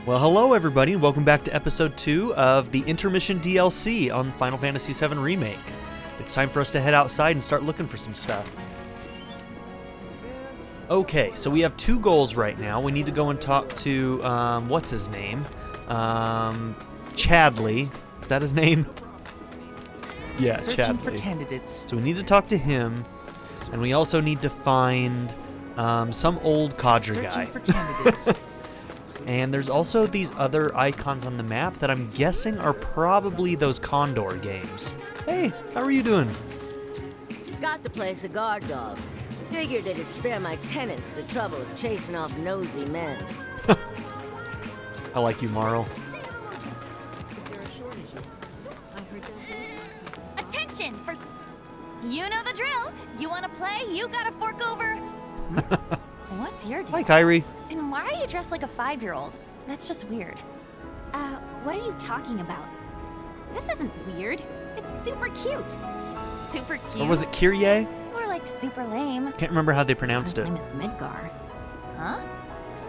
Well, hello everybody, and welcome back to episode 2 of the INTERmission DLC on Final Fantasy VII Remake. It's time for us to head outside and start looking for some stuff. Okay, so we have 2 goals right now. We need to go and talk to, what's his name? Chadley. Is that his name? Yeah, Searching Chadley. for candidates. So we need to talk to him, and we also need to find some old cadre guy. Searching for candidates. And there's also these other icons on the map that I'm guessing are probably those Condor games. Hey, how are you doing? Got to place a guard dog. Figured it'd spare my tenants the trouble of chasing off nosy men. I like you, Marl. Attention! You know the drill. You want to play? You gotta fork over. What's your deal? Hi, Kyrie. And why are you dressed like a 5-year-old? That's just weird. What are you talking about? This isn't weird. It's super cute. Super cute. Or was it Kyrie? More like super lame. Can't remember how they pronounced His it. name is Midgar. Huh?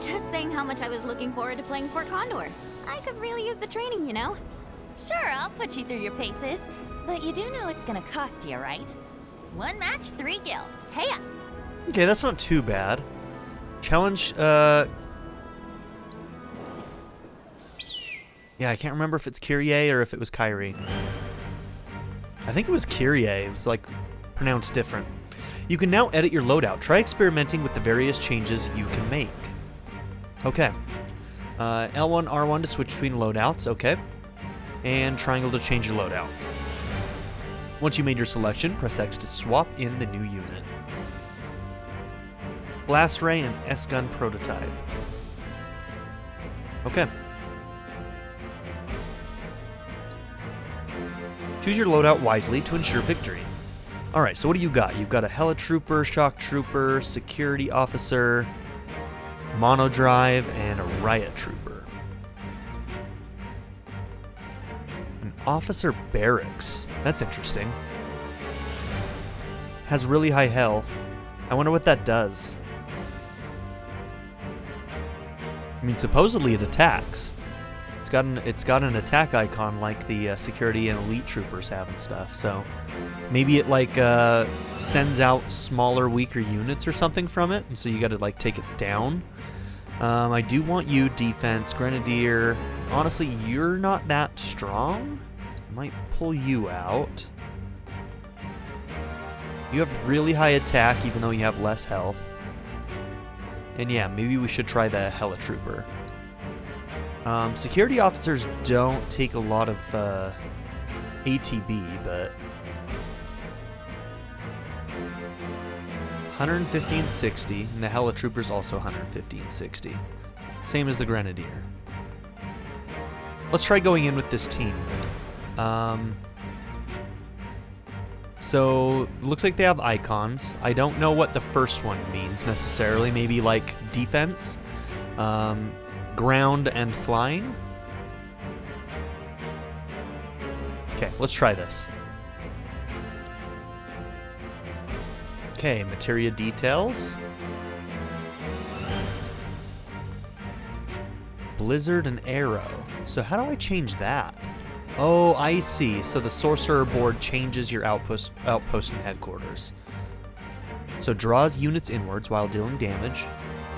Just saying how much I was looking forward to playing Fort Condor. I could really use the training, you know? Sure, I'll put you through your paces. But you do know it's gonna cost you, right? 1 match, 3 gil. Hey up. Okay, that's not too bad. Challenge, yeah, I can't remember if it's Kyrie or if it was Kyrie. I think it was Kyrie. It was, like, pronounced different. You can now edit your loadout. Try experimenting with the various changes you can make. Okay. L1, R1 to switch between loadouts. Okay. And triangle to change your loadout. Once you made your selection, press X to swap in the new unit. Blast Ray and S-Gun prototype. Okay. Choose your loadout wisely to ensure victory. Alright, so what do you got? You've got a Helitrooper, Shock Trooper, Security Officer, Monodrive, and a Riot Trooper. An Officer Barracks. That's interesting. Has really high health. I wonder what that does. I mean, supposedly it attacks. It's got an attack icon like the security and elite troopers have and stuff. So maybe it like sends out smaller, weaker units or something from it, and so you got to like take it down. I do want you defense, grenadier. Honestly, you're not that strong. Might pull you out. You have really high attack, even though you have less health. And yeah, maybe we should try the Helitrooper. Security officers don't take a lot of ATB, but 150 and 60, and the Helitrooper's also 150 and 60. Same as the Grenadier. Let's try going in with this team. So, it looks like they have icons. I don't know what the first one means necessarily. Maybe like defense, ground, and flying. Okay, let's try this. Okay, materia details. Blizzard and arrow. So how do I change that? Oh, I see. So the sorcerer board changes your outpost and headquarters. So draws units inwards while dealing damage,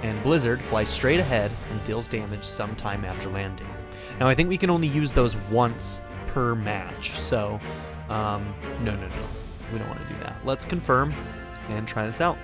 and Blizzard flies straight ahead and deals damage sometime after landing. Now I think we can only use those once per match. So, no. We don't want to do that. Let's confirm and try this out.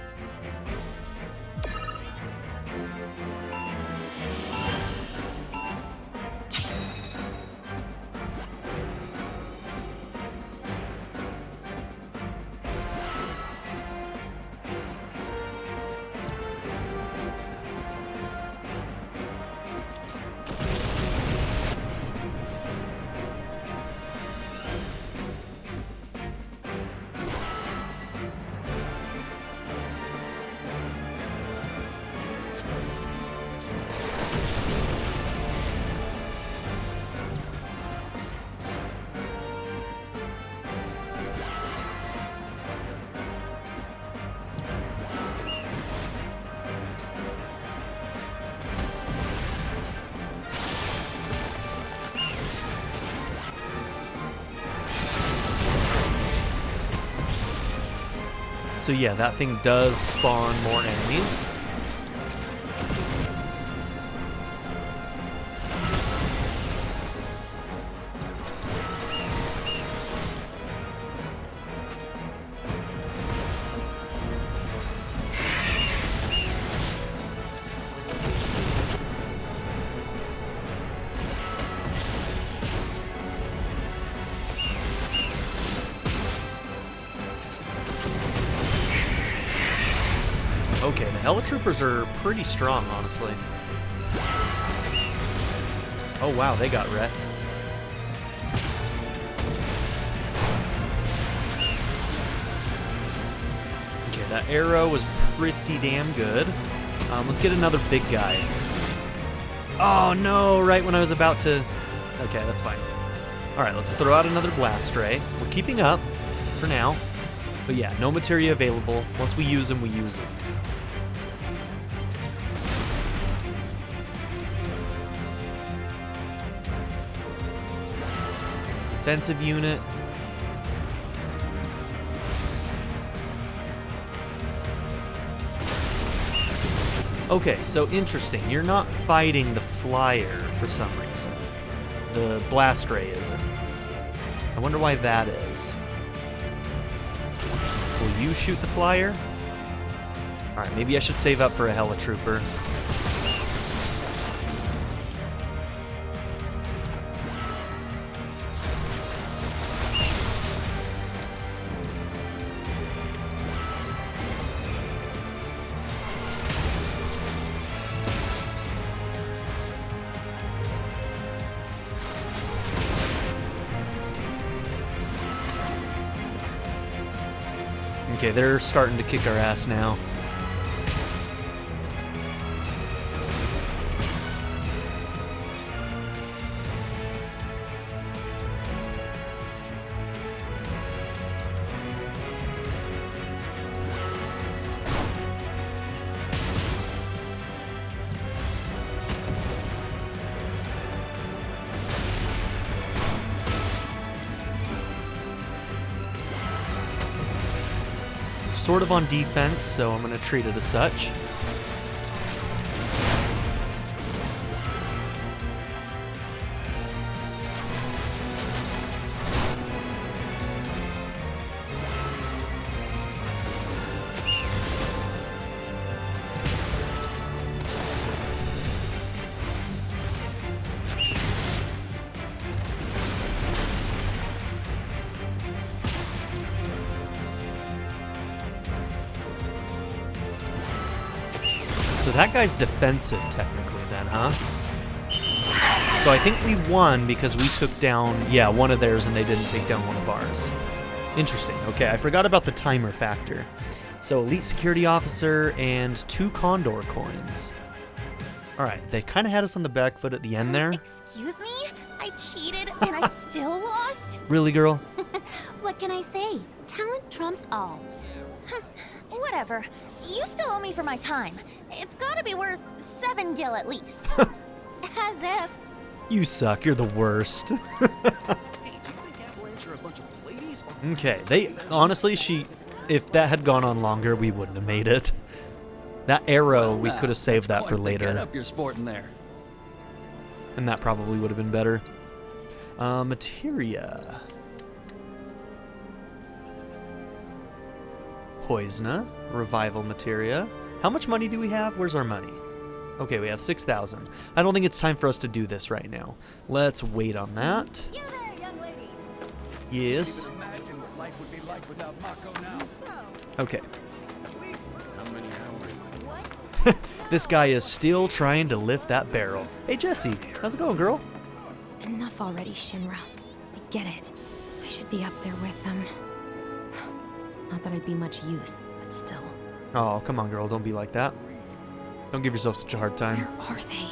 So yeah, that thing does spawn more enemies. Okay, the Helitroopers are pretty strong, honestly. Oh wow, they got wrecked. Okay, that arrow was pretty damn good. Let's get another big guy. Oh no, right when I was about to... Okay, that's fine. Alright, let's throw out another blast ray. We're keeping up for now. But yeah, no materia available. Once we use them, we use them. Defensive unit. Okay, so interesting. You're not fighting the flyer for some reason. The blast ray isn't. I wonder why that is. Will you shoot the flyer? Alright, maybe I should save up for a helitrooper. Okay, they're starting to kick our ass now. Sort of on defense, so I'm going to treat it as such. So that guy's defensive, technically, then, huh? So I think we won because we took down, yeah, one of theirs and they didn't take down one of ours. Interesting. Okay, I forgot about the timer factor. So elite security officer and 2 Condor coins. Alright, they kind of had us on the back foot at the end there. Excuse me? I cheated and I still lost? Really, girl? What can I say? Talent trumps all. Whatever. You still owe me for my time. It's gotta be worth 7 gil at least. As if. You suck. You're the worst. Okay, they honestly, if that had gone on longer, we wouldn't have made it. That arrow, we could have saved that for later. Get up you're sporting there. And that probably would have been better. Materia. Poisona. Revival materia. How much money do we have? Where's our money? Okay, we have 6,000. I don't think it's time for us to do this right now. Let's wait on that. You there, young lady. Yes. Imagine what life would be like without Mako now. Okay. How many hours? What? This guy is still trying to lift that barrel. Hey, Jessie. How's it going, girl? Enough already, Shinra. I get it. I should be up there with them. Not that I'd be much use, but still. Oh, come on, girl. Don't be like that. Don't give yourself such a hard time. Where are they?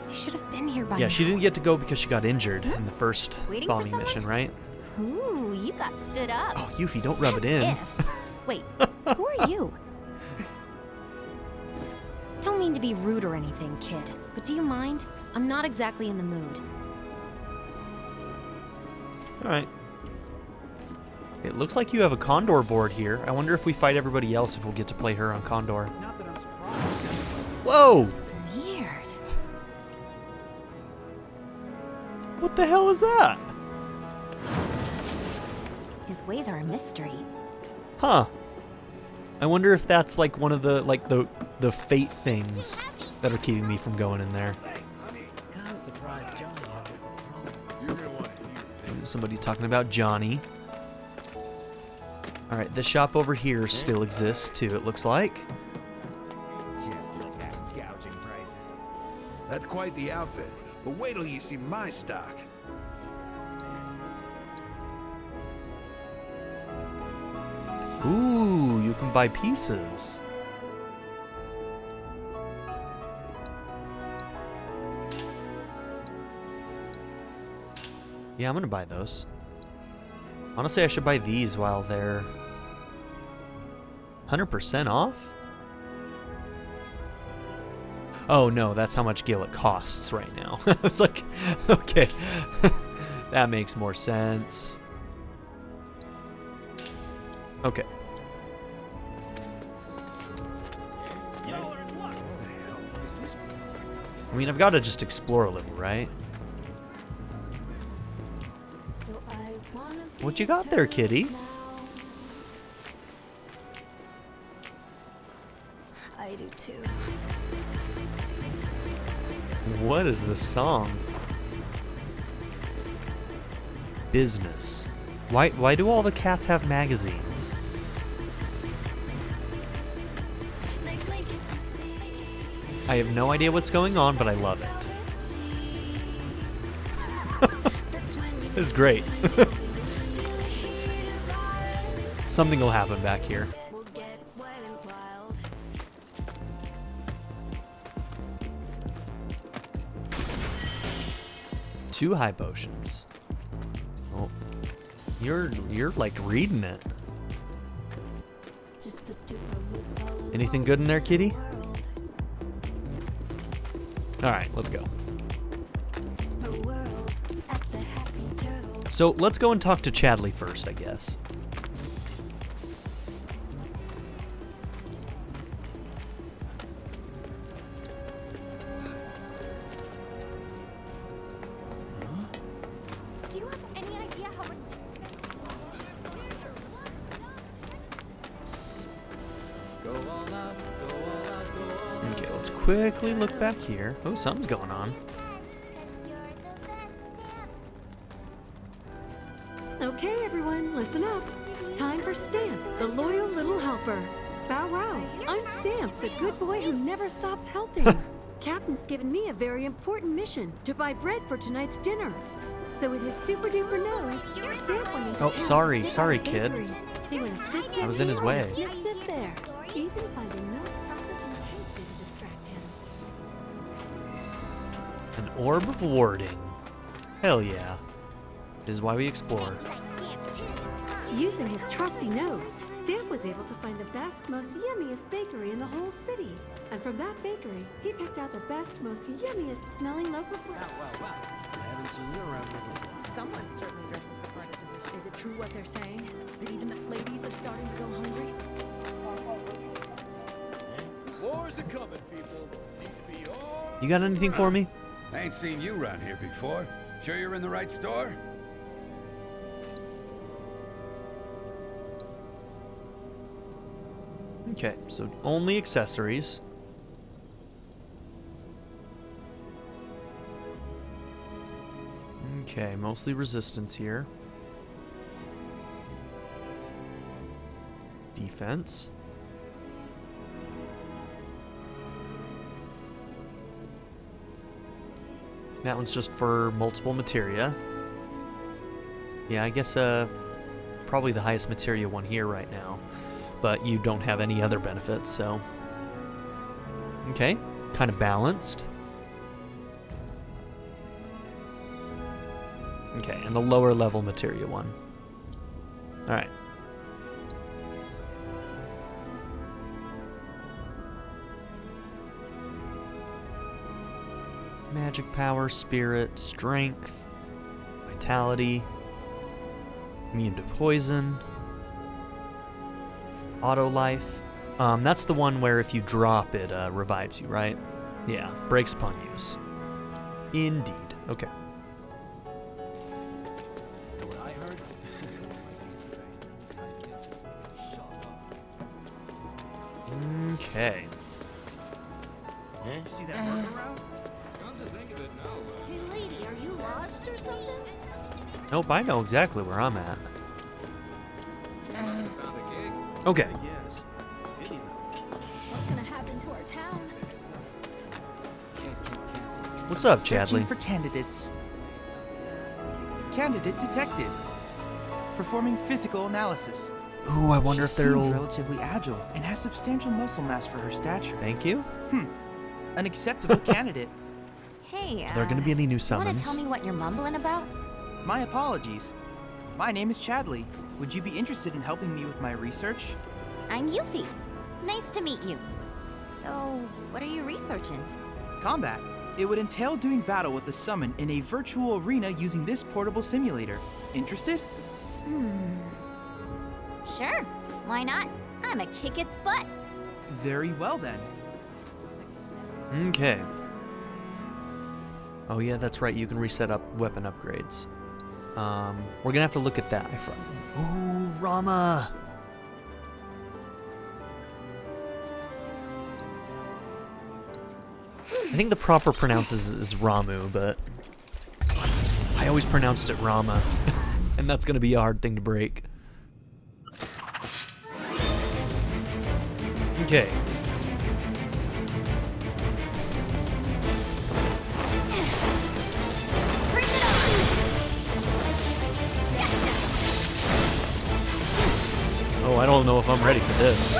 They should have been here by now. Yeah, she didn't get to go because she got injured in the first Waiting for bombing someone? mission, right? Ooh, you got stood up. Oh, Yuffie, don't rub it in. If. Wait, who are you? Don't mean to be rude or anything, kid, but do you mind? I'm not exactly in the mood. All right. It looks like you have a Condor board here. I wonder if we fight everybody else if we'll get to play her on Condor. Not that I'm surprised. Whoa! Weird. What the hell is that? His ways are a mystery. Huh. I wonder if that's like one of the the fate things that are keeping me from going in there. Kinda surprised Johnny hasn't. You're gonna want to hear. Somebody talking about Johnny. All right, the shop over here still exists too, it looks like. Just look at gouging prices. That's quite the outfit. But wait till you see my stock. Ooh, you can buy pieces. Yeah, I'm gonna buy those. Honestly, I should buy these while they're 100% off? Oh no, that's how much Gillet costs right now. I was like, okay, that makes more sense. Okay. I mean, I've got to just explore a little, right? What you got there, kitty? I do too. What is this song? Business. Why do all the cats have magazines? I have no idea what's going on, but I love it. This is great. Something will happen back here. Two high potions. Oh, you're like reading it. Anything good in there, kitty? All right, let's go. So let's go and talk to Chadley first, I guess. Do you have any idea how much Okay, let's quickly look back here. Oh, something's going on. Okay, everyone, listen up. Time for Stamp, the loyal little helper. Bow wow, I'm Stamp, the good boy who never stops helping. Captain's given me a very important mission, to buy bread for tonight's dinner. So with his super duper nose, Stamp went into Oh, town to sorry, sniff sorry, out his kid. bakery. He went sniff, sniff, I was in his here, way. Sniff, sniff there. Even finding milk, sausage, and cake didn't distract him. An orb of warding. Hell yeah. This is why we explore. Using his trusty nose, Stamp was able to find the best, most yummiest bakery in the whole city. And from that bakery, he picked out the best, most yummiest smelling loaf of bread. I haven't seen you around here before. Someone certainly dresses the part of division. Is it true what they're saying? That even the ladies are starting to go hungry? Wars are coming, people. Need to be all. You got anything for me? I ain't seen you around here before. Sure you're in the right store? Okay, so only accessories. Okay, mostly resistance here. Defense. That one's just for multiple materia. Yeah, I guess probably the highest materia one here right now. But you don't have any other benefits, so... Okay, kind of balanced. Okay, and a lower level materia one. Alright. Magic power, spirit, strength, vitality. Immune to poison. Auto life. That's the one where if you drop it, revives you, right? Yeah, breaks upon use. Indeed. Okay. Okay. See that work around? Hey, lady, are you lost or something? Nope, I know exactly where I'm at. Okay. Yes. What's gonna happen to our town? What's up, Chadley? Searching for candidates. Candidate detected. Performing physical analysis. Ooh, I wonder if She seems they'll... relatively agile and has substantial muscle mass for her stature. Thank you. An acceptable candidate. Hey, Are there going to be any new wanna summons? tell me what you're mumbling about? My apologies. My name is Chadley. Would you be interested in helping me with my research? I'm Yuffie. Nice to meet you. So, what are you researching? Combat. It would entail doing battle with a summon in a virtual arena using this portable simulator. Interested? Sure, why not? I'm a kick its butt. Very well then. Okay. Oh yeah, that's right. You can reset up weapon upgrades. We're gonna have to look at that. Ooh, Rama. I think the proper pronounces is Ramu, but I always pronounced it Rama, and that's gonna be a hard thing to break. Okay. Oh, I don't know if I'm ready for this.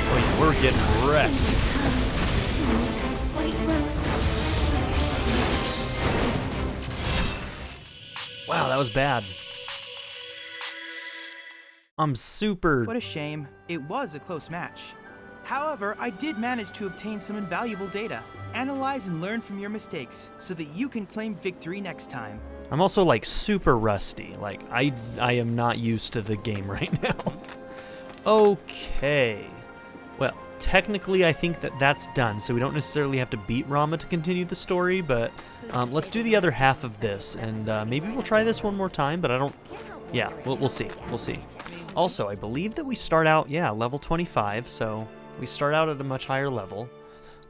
Oh, yeah, we're getting wrecked. Wow, that was bad. I'm super... What a shame. It was a close match. However, I did manage to obtain some invaluable data. Analyze and learn from your mistakes so that you can claim victory next time. I'm also like super rusty. Like I am not used to the game right now. Okay. Well, technically I think that's done, so we don't necessarily have to beat Rama to continue the story, but let's do the other half of this, and maybe we'll try this one more time, but I don't... Yeah, we'll see. We'll see. Also, I believe that we start out, yeah, level 25, so we start out at a much higher level.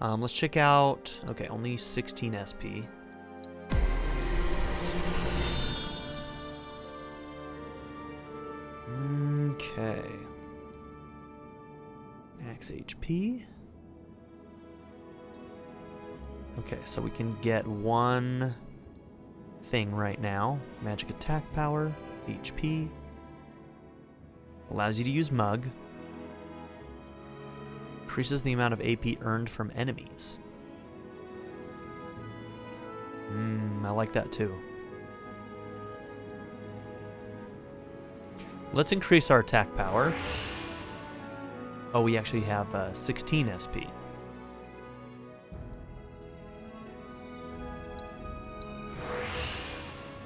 Let's check out... Okay, only 16 SP. Okay. Max HP. Okay, so we can get one thing right now. Magic attack power, HP. Allows you to use Mug. Increases the amount of AP earned from enemies. I like that too. Let's increase our attack power. Oh, we actually have 16 SP.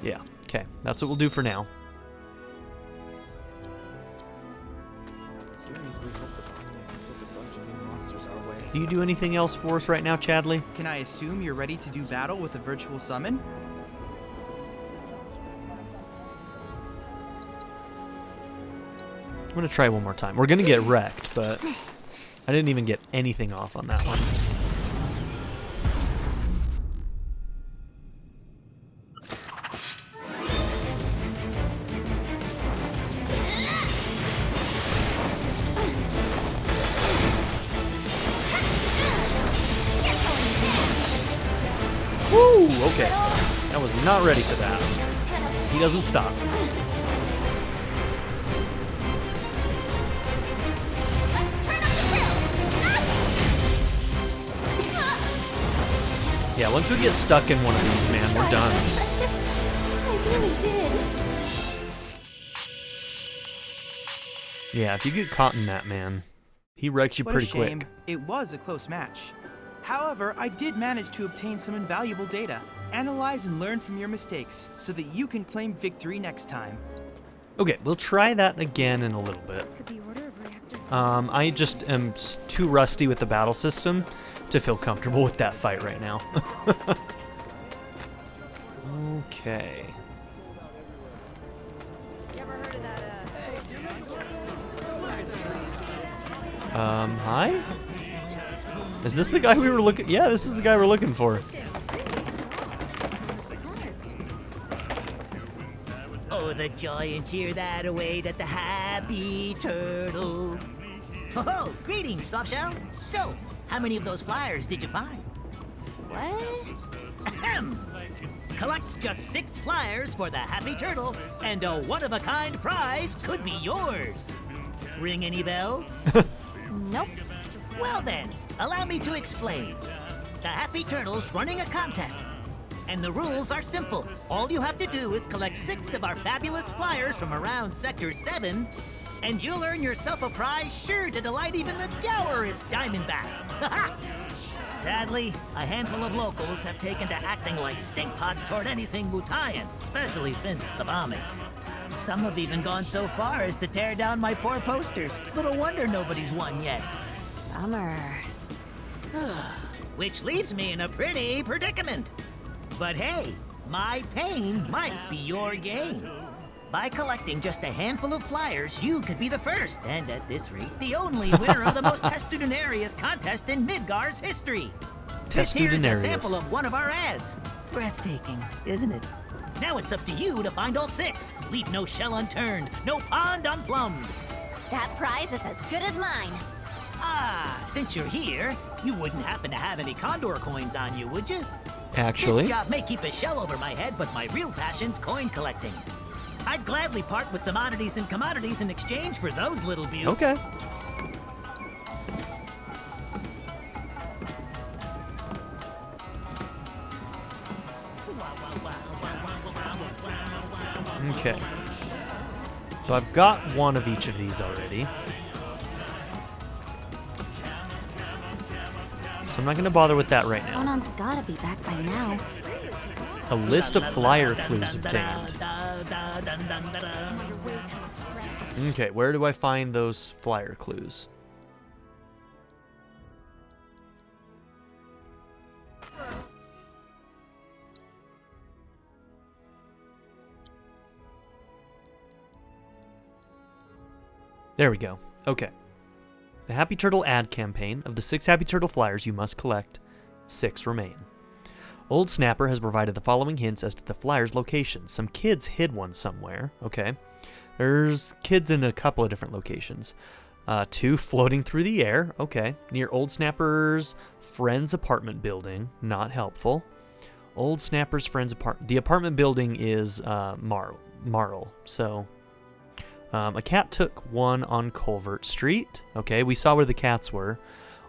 Yeah, okay. That's what we'll do for now. Do you do anything else for us right now, Chadley? Can I assume you're ready to do battle with a virtual summon? I'm gonna try one more time. We're gonna get wrecked, but I didn't even get anything off on that one. Woo! Okay. I was not ready for that. He doesn't stop. Yeah, once we get stuck in one of these, man, we're done. I really did. Yeah, if you get caught in that, man, he wrecks you What pretty a shame. quick. It was a close match. However, I did manage to obtain some invaluable data. Analyze and learn from your mistakes so that you can claim victory next time. Okay, we'll try that again in a little bit. I just am too rusty with the battle system to feel comfortable with that fight right now. Okay. You ever heard of that, Hi? Is this the guy we were looking? Yeah, this is the guy we're looking for. Oh, the joy and cheer that await at the Happy Turtle. Oh, greetings, Softshell. So, how many of those flyers did you find? What? Ahem. Collect just 6 flyers for the Happy Turtle, and a one-of-a-kind prize could be yours. Ring any bells? Nope. Well then, allow me to explain. The Happy Turtle's running a contest. And the rules are simple. All you have to do is collect 6 of our fabulous flyers from around Sector 7, and you'll earn yourself a prize sure to delight even the dourest Diamondback. Sadly, a handful of locals have taken to acting like stinkpots toward anything Wutaian, especially since the bombing. Some have even gone so far as to tear down my poor posters. Little wonder nobody's won yet. Bummer. Which leaves me in a pretty predicament. But hey, my pain might be your gain. By collecting just a handful of flyers, you could be the first, and at this rate, the only winner of the most testudinarious contest in Midgar's history. This here's a sample of one of our ads. Breathtaking, isn't it? Now it's up to you to find all 6. Leave no shell unturned, no pond unplumbed. That prize is as good as mine. Ah, since you're here, you wouldn't happen to have any Condor coins on you, would you? Actually. This job may keep a shell over my head, but my real passion's coin collecting. I'd gladly part with some oddities and commodities in exchange for those little beauts. Okay. Okay. So I've got one of each of these already. So I'm not going to bother with that right now. Sonon's gotta be back by now. A list of flyer clues obtained. Okay, where do I find those flyer clues? There we go. Okay. The Happy Turtle ad campaign. Of the 6 Happy Turtle flyers you must collect, 6 remain. Old Snapper has provided the following hints as to the flyer's location. Some kids hid one somewhere. Okay. There's kids in a couple of different locations. 2 floating through the air. Okay. Near Old Snapper's friend's apartment building. Not helpful. Old Snapper's friend's apartment. The apartment building is Marl. So, a cat took one on Culvert Street. Okay, we saw where the cats were.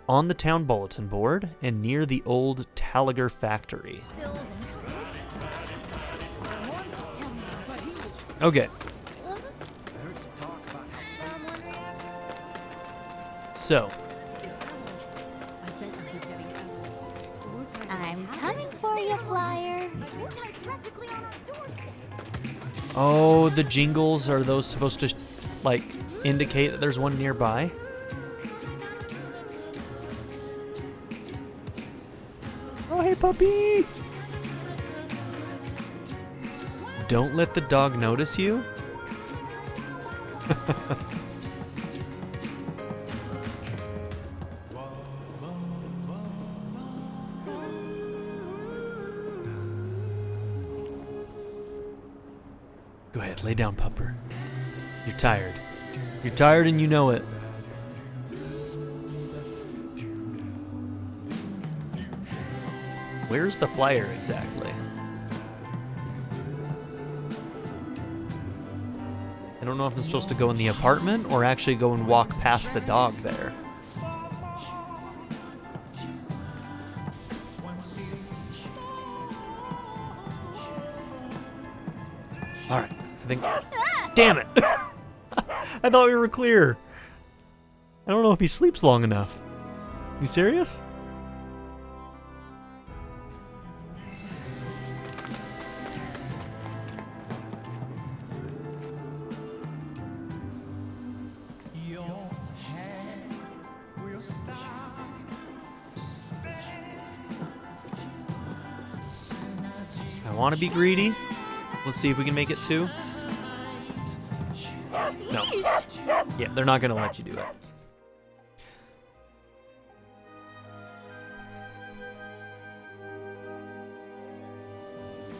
On the town bulletin board and near the old Taliger factory. Okay. So. I'm coming for you, flyer. Oh, the jingles, are those supposed to, like, indicate that there's one nearby? Oh, hey, puppy! Don't let the dog notice you? Go ahead, lay down, pupper. You're tired. You're tired and you know it. Where's the flyer exactly? I don't know if I'm supposed to go in the apartment or actually go and walk past the dog there. Alright, I think... Damn it! I thought we were clear. I don't know if he sleeps long enough. You serious? I want to be greedy. Let's see if we can make it 2. No. Yeah, they're not going to let you do it.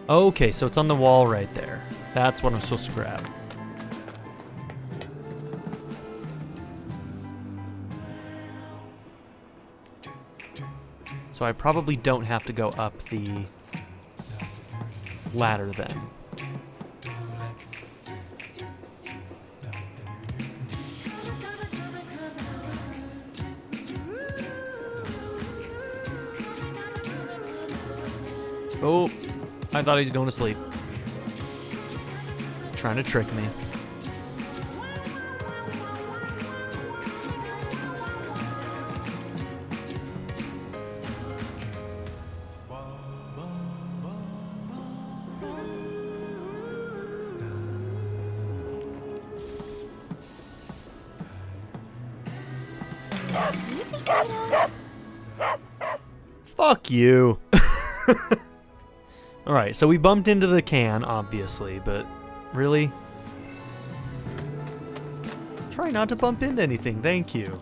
Okay, so it's on the wall right there. That's what I'm supposed to grab. So I probably don't have to go up the ladder then. Oh, I thought he was going to sleep. Trying to trick me. Fuck you. Alright, so we bumped into the can, obviously, but really? Try not to bump into anything, thank you.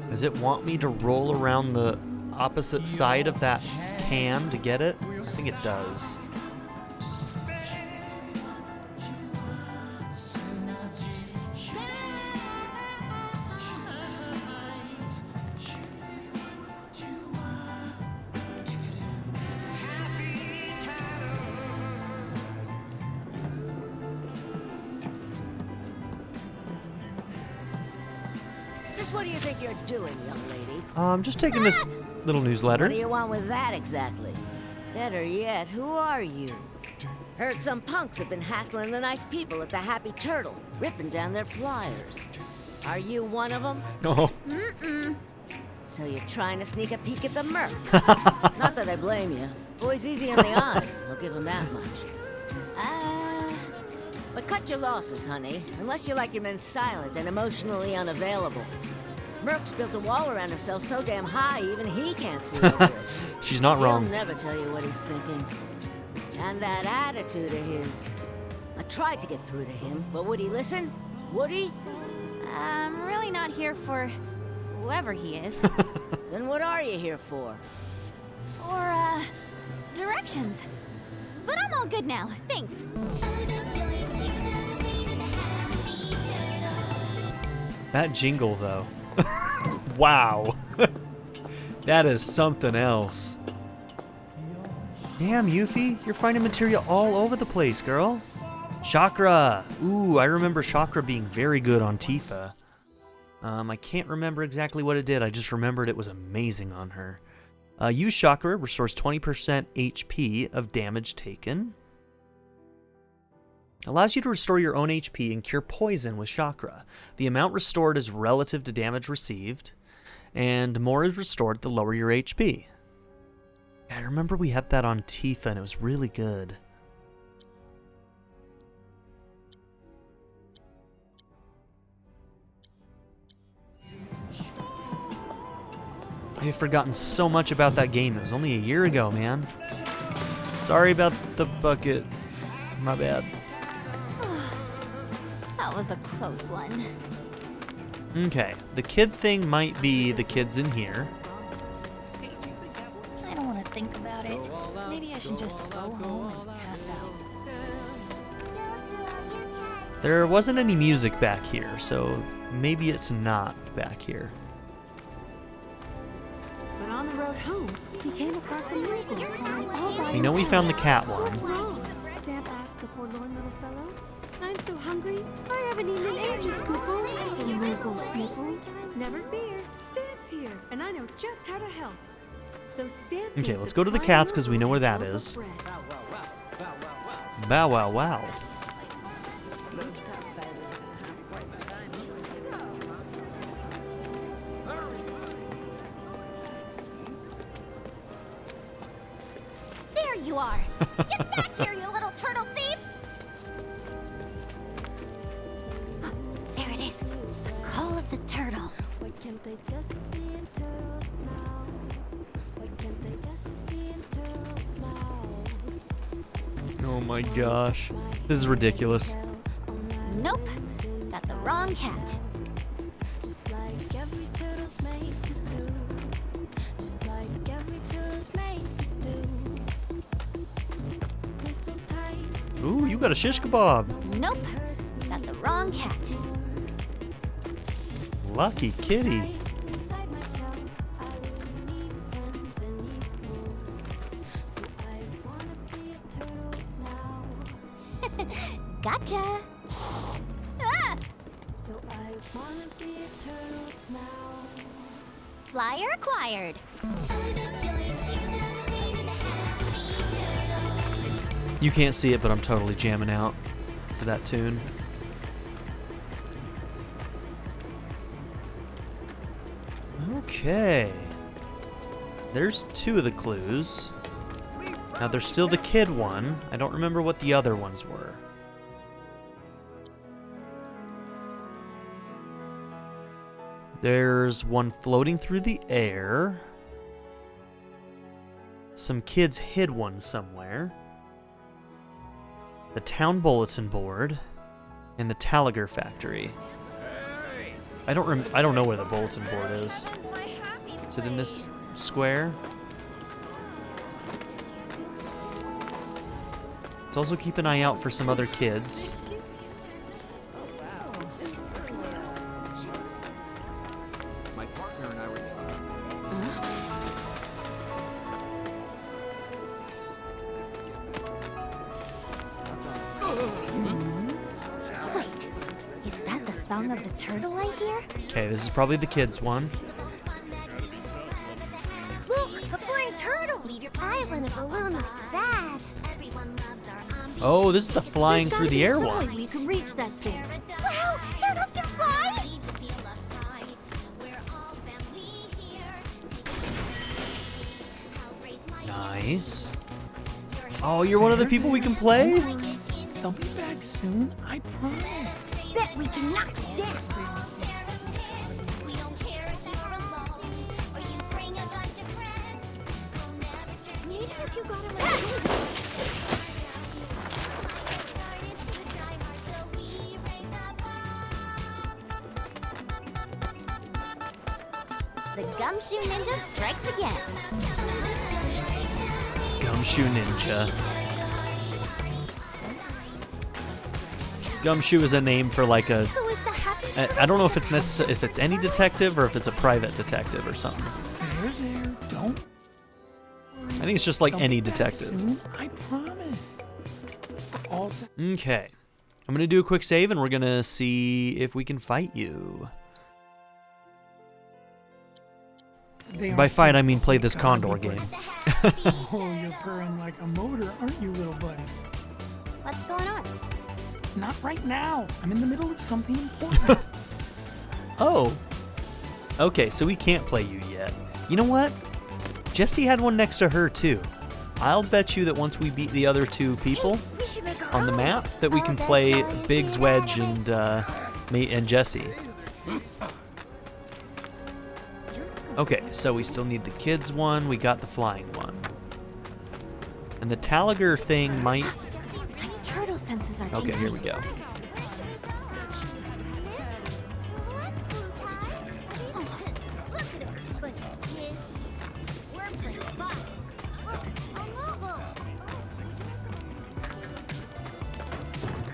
Does it want me to roll around the opposite side of that can to get it? I think it does. What do you think you're doing, young lady? I'm just taking this little newsletter. What do you want with that exactly? Better yet, who are you? Heard some punks have been hassling the nice people at the Happy Turtle, ripping down their flyers. Are you one of them? Oh. Mm-mm. So you're trying to sneak a peek at the Merc? Not that I blame you. Boy's easy on the eyes, I'll give him that much. But cut your losses, honey, unless you like your men silent and emotionally unavailable. Merc's built a wall around himself so damn high, even he can't see over it. She's not wrong. He'll never tell you what he's thinking. And that attitude of his... I tried to get through to him, but would he listen? Would he? I'm really not here for whoever he is. Then what are you here for? For, directions. But I'm all good now, thanks. That jingle, though. Wow. That is something else. Damn, Yuffie, you're finding materia all over the place, girl. Chakra. Ooh, I remember Chakra being very good on Tifa. I can't remember exactly what it did. I just remembered it was amazing on her. Use Chakra, restores 20% HP of damage taken. Allows you to restore your own HP and cure poison with Chakra. The amount restored is relative to damage received, and more is restored the lower your HP. I remember we had that on Tifa, and it was really good. I have forgotten so much about that game. It was only a year ago, man. Sorry about the bucket. My bad. That was a close one. Okay, the kid thing might be the kids in here. I don't want to think about it. Maybe I should just go home and pass out. There wasn't any music back here, so maybe it's not back here. But on the road home, he came across a miracle crawling all by We know we found the cat What's one. wrong? Stamp asked the forlorn little fellow. I'm so hungry, I haven't eaten in ages, Koopo. The miracle sniffled. Never fear, Stamp's here, and I know just how to help. So Stamp. Okay, let's go to the cats because we know where that is. Bow wow wow. There you are! Get back here, you little turtle thief! There it is. The call of the turtle. Why can't they just be in turtle now? Why can't they just be in turtle now? Oh my gosh. This is ridiculous. Nope. Got the wrong cat. Just like every turtle's made to do. Just like every turtle's made to do. Mistletoe. Ooh, you got a shish kebab. Nope. Got the wrong cat. Lucky kitty. Inside my shell, I wouldn't need friends anymore. So I wanna be a turtle now. Gotcha. Ah! So I wanna be a turtle now. Flyer acquired. You can't see it, but I'm totally jamming out to that tune. Okay. There's 2 of the clues. Now there's still the kid one. I don't remember what the other ones were. There's one floating through the air. Some kids hid one somewhere. The town bulletin board. And the Talagar factory. I don't know where the bulletin board is. Is it in this square? Let's also keep an eye out for some other kids. My partner and I were. Wait, is that the song of the turtle I hear? Okay, this is probably the kids one. Look, a flying turtle! I want a balloon like that. Oh, this is the flying There's through gotta the be air some way one. we can reach that thing. Wow, turtles can fly! Nice. Oh, you're one of the people we can play? They'll be back soon, I promise. Bet we can knock it down. Maybe if you got him The Gumshoe Ninja strikes again. Gumshoe Ninja. Gumshoe is a name for like a. So is the happy I don't know if it's if it's any detective or if it's a private detective or something. There, don't. I think it's just like They'll any be back detective. soon, I promise. All set. Okay. I'm gonna do a quick save and we're gonna see if we can fight you. They By aren't fight, I gonna mean play keep this God, Condor buddy. game. Oh, you're purring like a motor, aren't you, little buddy? What's going on? Not right now. I'm in the middle of something important. Oh. Okay, so we can't play you yet. You know what? Jessie had one next to her too. I'll bet you that once we beat the other 2 people We should make our on the own. map, that we can play Biggs, Wedge, and me and Jessie. Okay, so we still need the kids one. We got the flying one, and the Talagar thing might. My turtle senses are Okay, here we go.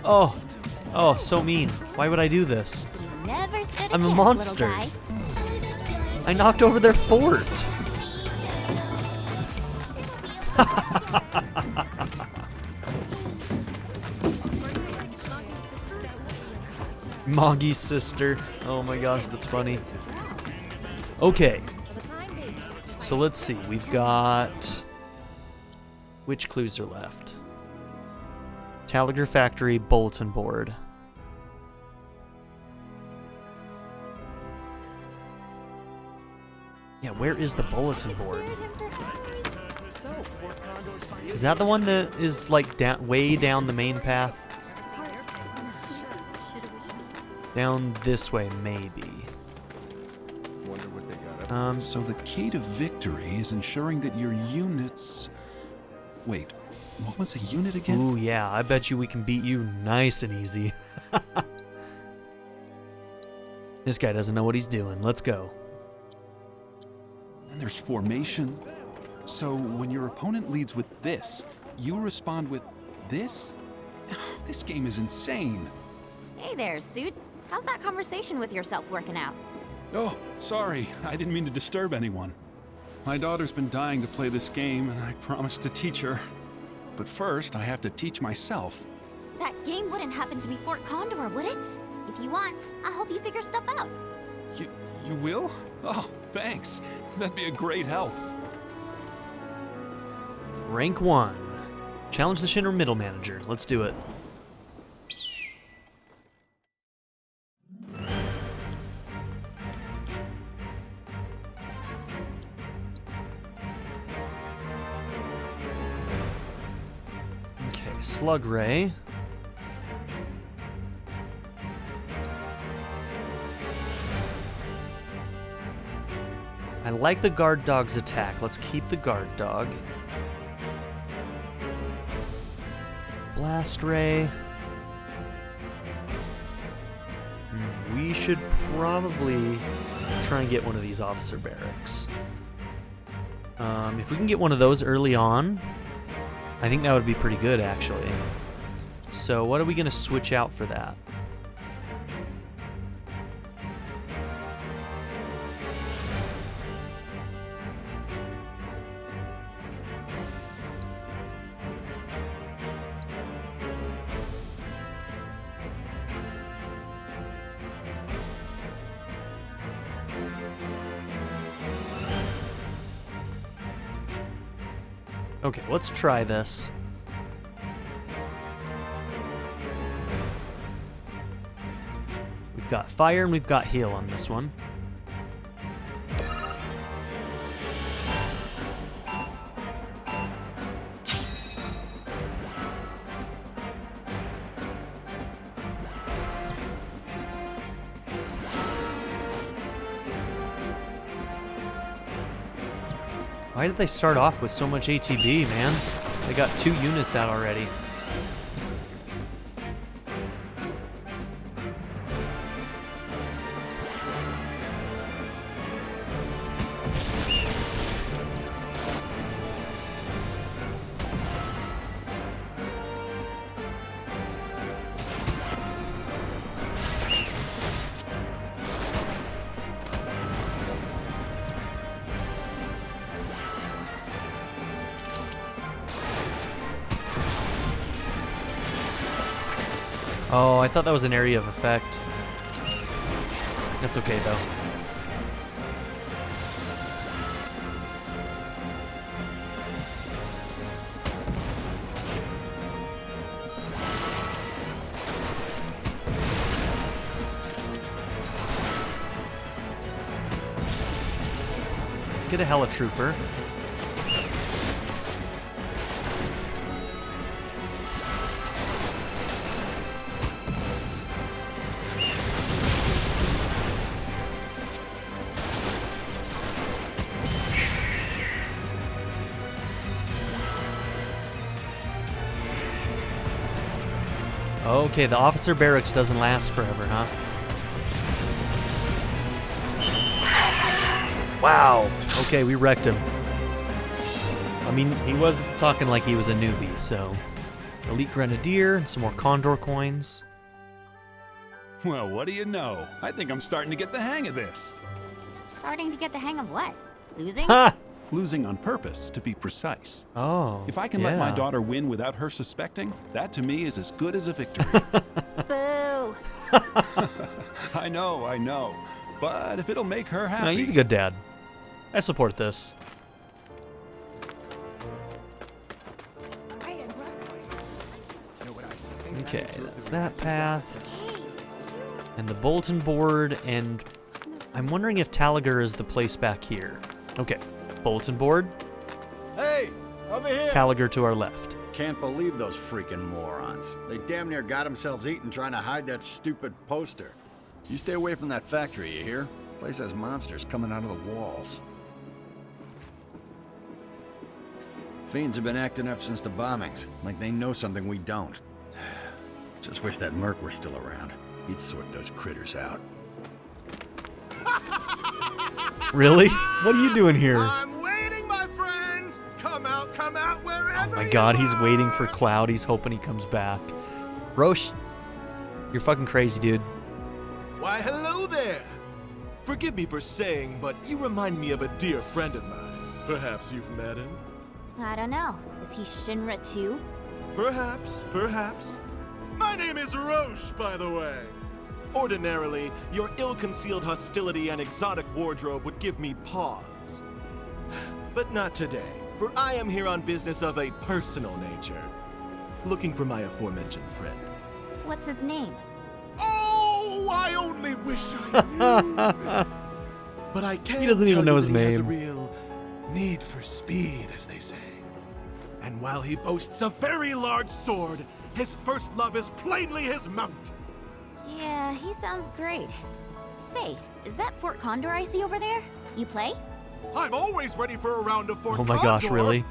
Oh, Oh, so mean. Why would I do this? You never stood a I'm a chance, monster. little guy. I knocked over their fort. Moggy's sister. Oh my gosh, that's funny. Okay. So let's see. We've got... Which clues are left? Talagar Factory, Bulletin Board. Yeah, where is the bulletin board? Is that the one that is like way down the main path? Down this way, maybe. So the key to victory is ensuring that your units... Wait, what was a unit again? Ooh, yeah, I bet you we can beat you nice and easy. This guy doesn't know what he's doing. Let's go. And there's formation. So when your opponent leads with this, you respond with this? This game is insane. Hey there, Suit. How's that conversation with yourself working out? Oh, sorry. I didn't mean to disturb anyone. My daughter's been dying to play this game, and I promised to teach her. But first, I have to teach myself. That game wouldn't happen to be Fort Condor, would it? If you want, I'll help you figure stuff out. You will? Oh, thanks. That'd be a great help. Rank 1. Challenge the Shinra Middle Manager. Let's do it. Okay, Slug Ray. I like the guard dog's attack. Let's keep the guard dog. Blast Ray. We should probably try and get one of these officer barracks. If we can get one of those early on, I think that would be pretty good, actually. So what are we going to switch out for that? Okay, let's try this. We've got fire and we've got heal on this one. Why did they start off with so much ATB, man? They got 2 units out already. Oh, I thought that was an area of effect. That's okay, though. Let's get a helitrooper. Okay, the officer barracks doesn't last forever, huh? Wow. Okay, we wrecked him. I mean, he was talking like he was a newbie, so... Elite Grenadier, some more Condor coins. Well, what do you know? I think I'm starting to get the hang of this. Starting to get the hang of what? Losing? Losing on purpose, to be precise. Oh, If I can let my daughter win without her suspecting, that to me is as good as a victory. Boo! I know. But if it'll make her happy... No, he's a good dad. I support this. Okay, that's that path. And the bulletin board, and I'm wondering if Talagar is the place back here. Okay, bulletin board. Hey, over here. Talagar to our left. Can't believe those freaking morons. They damn near got themselves eaten trying to hide that stupid poster. You stay away from that factory, you hear? Place has monsters coming out of the walls. Fiends have been acting up since the bombings, like they know something we don't. Just wish that Merc were still around. He'd sort those critters out. Really? What are you doing here? I'm waiting, my friend. Come out wherever. Oh my god, he's waiting for Cloud. He's hoping he comes back. Roche, you're fucking crazy, dude. Why, hello there. Forgive me for saying, but you remind me of a dear friend of mine. Perhaps you've met him? I don't know. Is he Shinra too? Perhaps. My name is Roche, by the way. Ordinarily, your ill-concealed hostility and exotic wardrobe would give me pause. But not today, for I am here on business of a personal nature. Looking for my aforementioned friend. What's his name? Oh, I only wish I knew. But I can't. He doesn't even know his He has a name. real need for speed, as they say. And while he boasts a very large sword, his first love is plainly his mount. Yeah, he sounds great. Say, is that Fort Condor I see over there? You play? I'm always ready for a round of Fort Oh my gosh, Condor. really?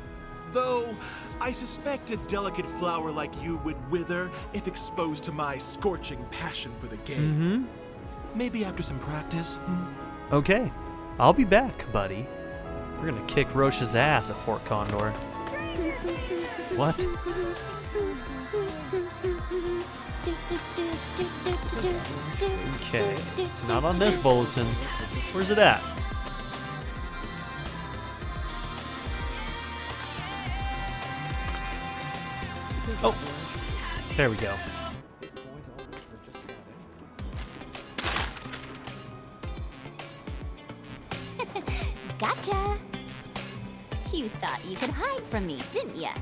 Though, I suspect a delicate flower like you would wither if exposed to my scorching passion for the game. Maybe after some practice. Okay, I'll be back, buddy. We're gonna kick Roche's ass at Fort Condor. What? Okay, it's not on this bulletin. Where's it at? Oh, there we go. Gotcha! You thought you could hide from me, didn't ya?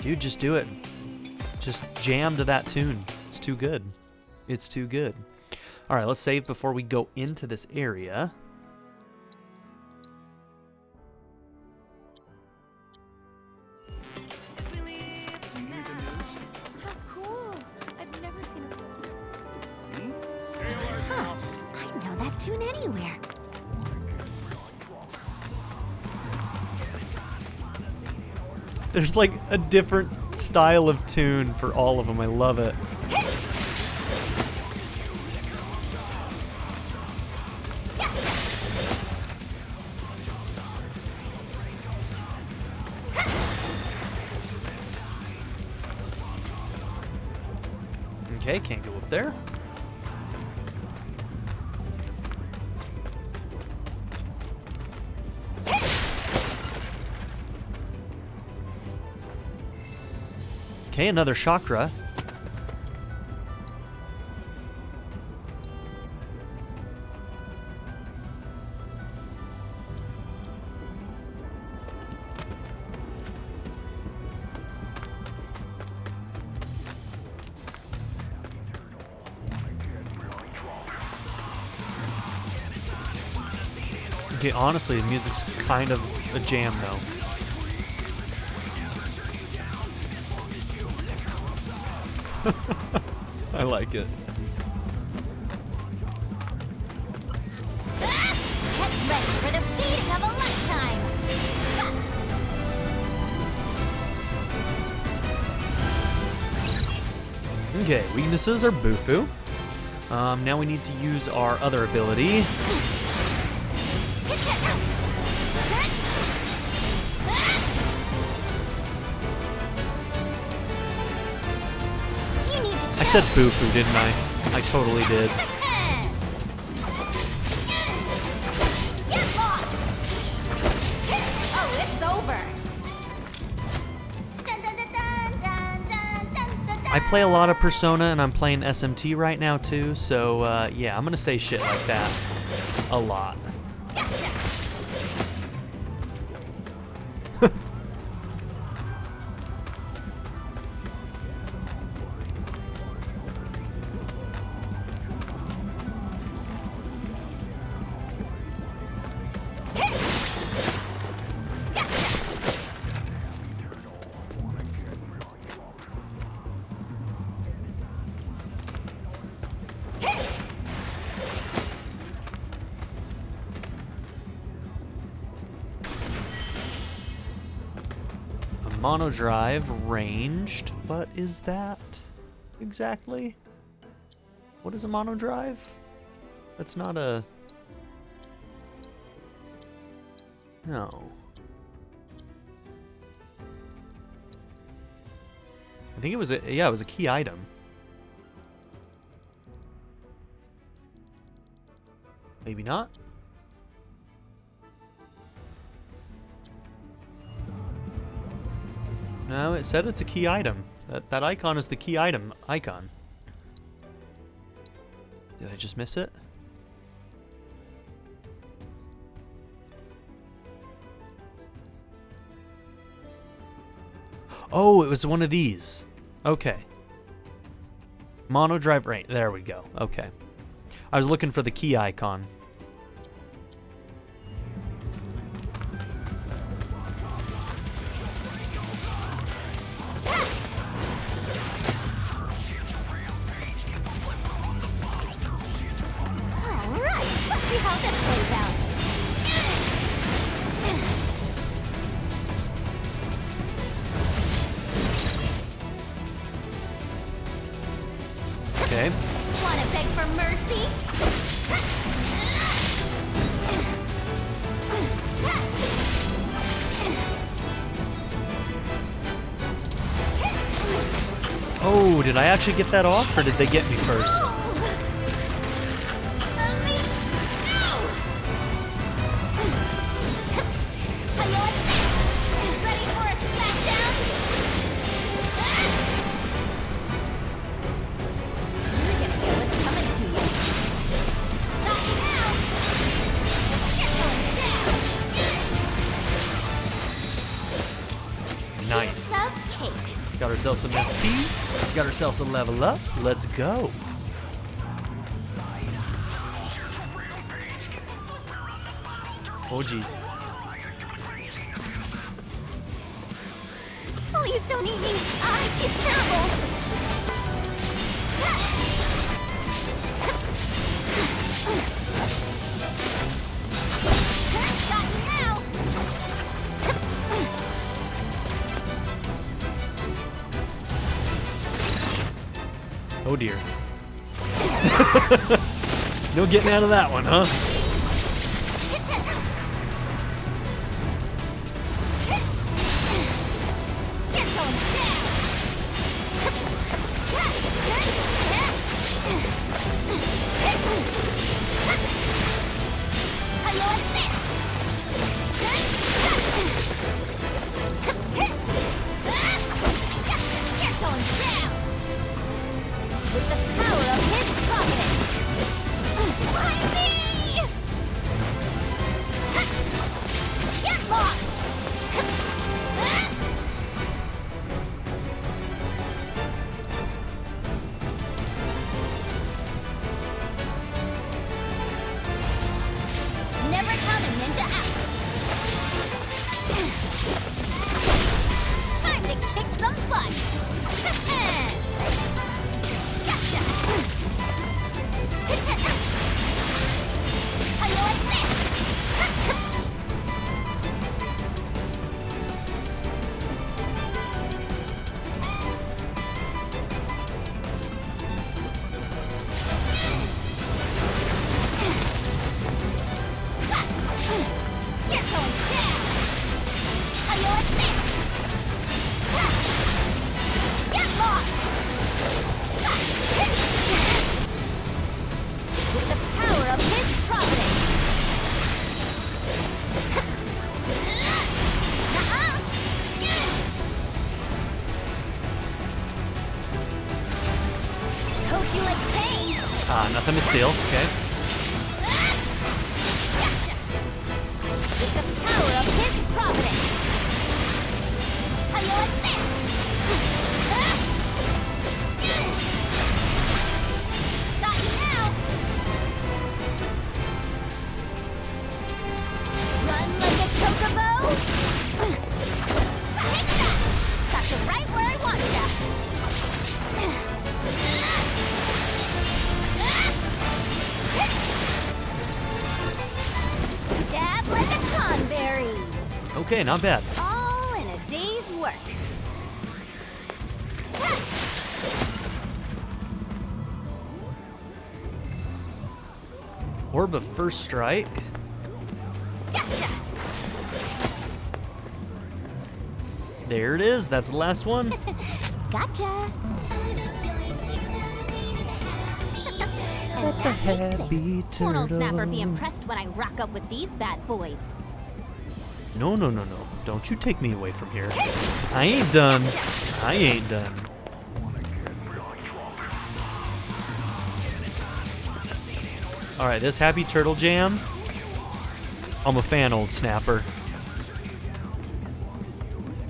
Dude, just do it. Just jam to that tune. It's too good. It's too good. All right, let's save before we go into this area. How cool! I've never seen a Huh. I know that tune anywhere. There's like a different style of tune for all of them. I love it. Okay, can't go up there. Okay, another chakra. Okay, honestly, the music's kind of a jam, though. I like it. Get ready for the beating of a lifetime! Okay, weaknesses are Bufu. Now we need to use our other ability. said Bufu, didn't I? I totally did. Oh, it's over. I play a lot of Persona, and I'm playing SMT right now too, so yeah, I'm gonna say shit like that a lot. Mono drive ranged. What is that exactly? What is a mono drive? That's not a... No. I think it was a... Yeah, it was a key item. Maybe not? No, it said it's a key item. That icon is the key item icon. Did I just miss it? Oh, it was one of these. Okay. Mono drive range. There we go. Okay. I was looking for the key icon. Okay. Wanna beg for mercy? Oh, did I actually get that off, or did they get me first? Nice. Got ourselves some SP. Got ourselves a level up. Let's go. Oh, jeez. Please don't eat me. It's terrible. Got you now. Oh dear. No getting out of that one, huh? With the power of his providence. Find me! Get lost! Never count a ninja out. Time to kick some butt. Gotcha! How you like this? You're going down! How you like this? Get lost! steal. Okay. With the power of his providence. How you like this? Got you now. Run like a chocobo. Take that. Got you right where I want ya. Stab like a tonberry. Okay, not bad. All in a day's work. Orb of First Strike. Gotcha. There it is. That's the last one. Gotcha. Let the happy Won't old Snapper be turtle. impressed when I rock up with these bad boys? No, no, no, no. Don't you take me away from here. I ain't done. I ain't done. Alright, this Happy Turtle Jam. I'm a fan, old Snapper.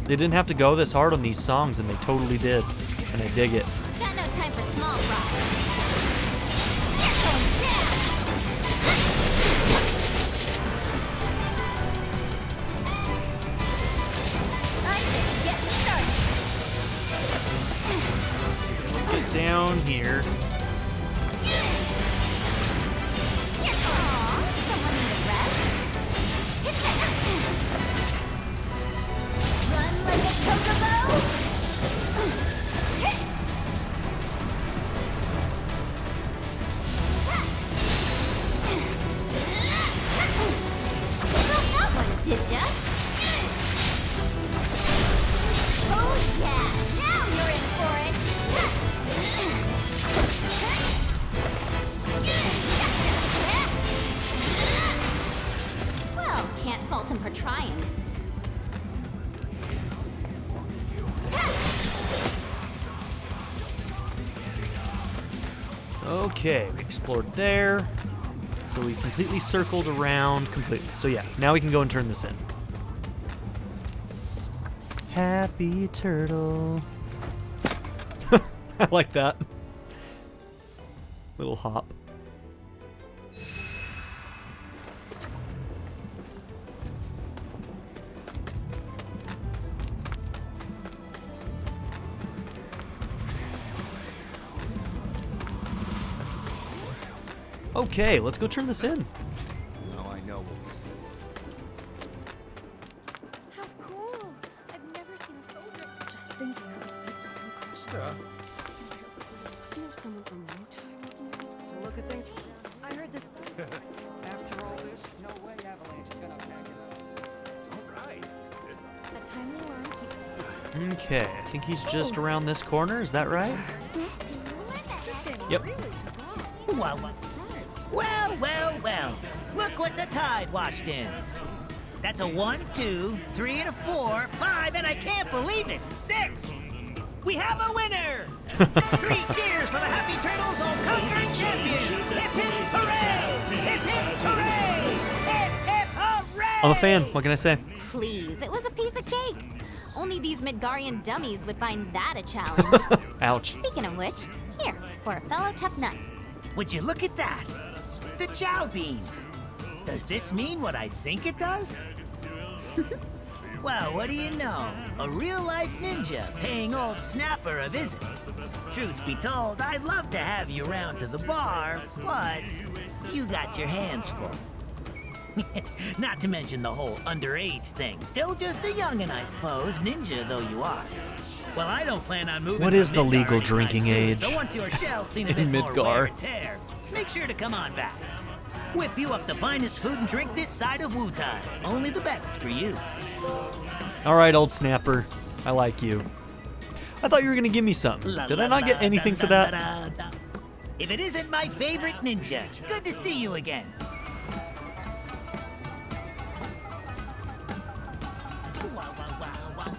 They didn't have to go this hard on these songs, and they totally did. And I dig it. Got no time for small fry. Let's get down here. Run like a chocobo. That one, did ya? Oh yeah, now you're in for it. Well, can't fault him for trying. Okay, we explored there. So we've completely circled around completely. So yeah, now we can go and turn this in. Happy Turtle. I like that. Little hop. Okay, let's go turn this in. Now I know what we said. How cool! I've never seen a soldier. Just thinking how the plate would concussion. Wasn't there someone from Wutai working To look at things. I heard this. After all this, no way Avalanche is gonna back it up. All right. A timely alarm keeps. Okay, I think he's just around this corner. Is that right? Yep. Well. Look what the tide washed in. That's a 1, 2, 3, and a 4, 5, and I can't believe it, 6. We have a winner! 3 cheers for the Happy Turtles all-conquering champion! Hip hip hooray! Hip hip hooray! Hip hip hooray! I'm a fan. What can I say? Please, it was a piece of cake. Only these Midgarian dummies would find that a challenge. Ouch. Speaking of which, here, for a fellow tough nut. Would you look at that? The chow beans. Does this mean what I think it does? Well, what do you know? A real-life ninja paying old Snapper a visit. Truth be told, I'd love to have you round to the bar, but you got your hands full. Not to mention the whole underage thing. Still just a youngin', I suppose, ninja though you are. Well, I don't plan on moving. What to is the Midgar legal anytime drinking soon, age So once your shell's seen a in bit more Midgar? wear and tear, make sure to come on back. Whip you up the finest food and drink this side of Wutai. Only the best for you. All right, old Snapper. I like you. I thought you were going to give me something. Did I not get anything for that? If it isn't my favorite ninja, good to see you again.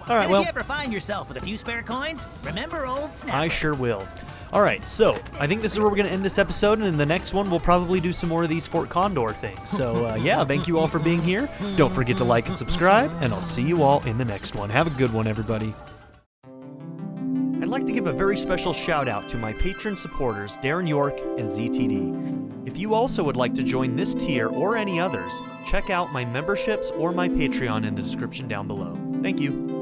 All right, And well, if you ever find yourself with a few spare coins, remember old Snapper. I sure will. Alright, so I think this is where we're going to end this episode, and in the next one we'll probably do some more of these Fort Condor things. So yeah, thank you all for being here. Don't forget to like and subscribe, and I'll see you all in the next one. Have a good one, everybody. I'd like to give a very special shout out to my patron supporters, Darren York and ZTD. If you also would like to join this tier or any others, check out my memberships or my Patreon in the description down below. Thank you.